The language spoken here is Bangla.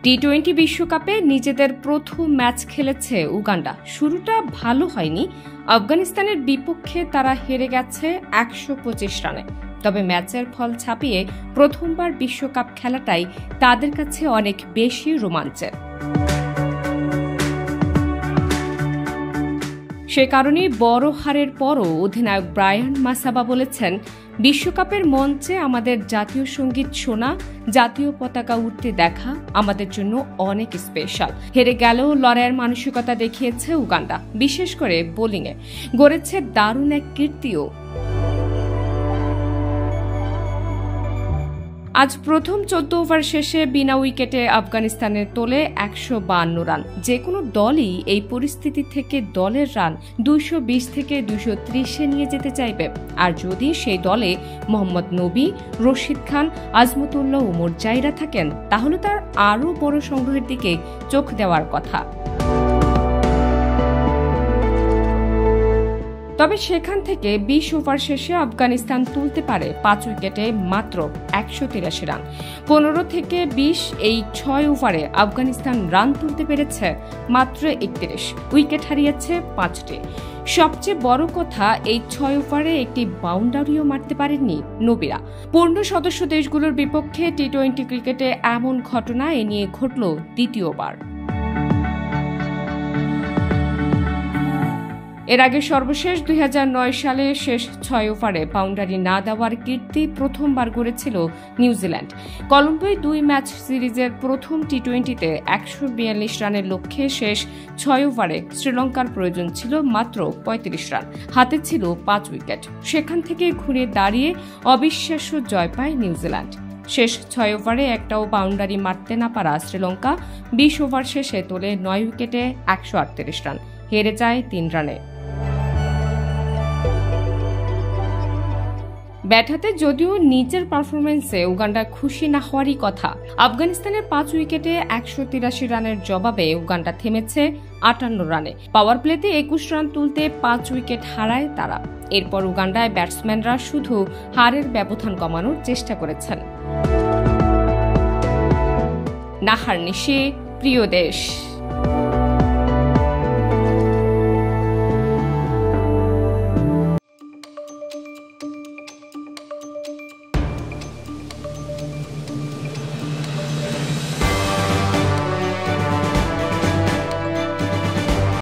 টি-20 বিশ্বকাপে নিজেদের প্রথম ম্যাচ খেলেছে উগান্ডা। শুরুটা ভালো হয়নি। আফগানিস্তানের বিপক্ষে তারা হেরে গেছে 125 রানে। তবে ম্যাচের ফল ছাপিয়ে প্রথমবার বিশ্বকাপ খেলাটাই তাদের কাছে অনেক বেশি রোমাঞ্চের। সে কারণেই বড় হারের পরও অধিনায়ক ব্রায়ান মাসাবা বলেছেন, বিশ্বকাপের মঞ্চে আমাদের জাতীয় সঙ্গীত শোনা, জাতীয় পতাকা উঠতে দেখা আমাদের জন্য অনেক স্পেশাল। হেরে গেলেও লড়াইয়ের মানসিকতা দেখিয়েছে উগান্ডা, বিশেষ করে বোলিংয়ে গড়েছে দারুণ এক কীর্তিও। আজ প্রথম 14 ওভার শেষে বিনা উইকেটে আফগানিস্তানের তোলে 152 রান। যে কোনো দলই এই পরিস্থিতি থেকে দলের রান 220 থেকে 230-এ নিয়ে যেতে চাইবে। আর যদি সেই দলে মোহাম্মদ নবী, রশিদ খান, আজমতুল্লাহ ওমর জাইরা থাকেন, তাহলে তার আরও বড় সংগ্রহের দিকে চোখ দেওয়ার কথা। তবে সেখান থেকে 20 ওভার শেষে আফগানিস্তান তুলতে পারে 5 উইকেটে মাত্র 183 রান। 15 থেকে 20 এই 6 ওভারে আফগানিস্তান রান তুলতে পেরেছে মাত্র 31, উইকেট হারিয়েছে 5টি। সবচেয়ে বড় কথা, এই 6 ওভারে একটি বাউন্ডারিও মারতে পারেননি নবীরা। পূর্ণ সদস্য দেশগুলোর বিপক্ষে টি-20 ক্রিকেটে এমন ঘটনা এ নিয়ে ঘটল দ্বিতীয়বার। এর আগে সর্বশেষ 2009 সালে শেষ 6 ওভারে বাউন্ডারি না দেওয়ার কীর্তি প্রথমবার গড়েছিল নিউজিল্যান্ড। কলম্বোয় 2 ম্যাচ সিরিজের প্রথম টি-20-তে 142 রানের লক্ষ্যে শেষ 6 ওভারে শ্রীলঙ্কার প্রয়োজন ছিল মাত্র 35 রান। হাতে ছিল 5 উইকেট। সেখান থেকে ঘুরে দাঁড়িয়ে অবিশ্বাস্য জয় পায় নিউজিল্যান্ড। শেষ 6 ওভারে একটাও বাউন্ডারি মারতে না পারা শ্রীলঙ্কা 20 ওভার শেষে তোলে 9 উইকেটে 138 রান, হেরে যায় 3 রানে। ব্যাট হাতে যদিও নিজের পারফরমেন্সে উগান্ডা খুশি না হওয়ারই কথা। আফগানিস্তানের 5 উইকেটে 183 রানের জবাবে উগান্ডা থেমেছে 58 রানে। পাওয়ার প্লেতে 21 রান তুলতে 5 উইকেট হারায় তারা। এরপর উগান্ডায় ব্যাটসম্যানরা শুধু হারের ব্যবধান কমানোর চেষ্টা করেছেন। নাহার নিশি, প্রিয় দেশ।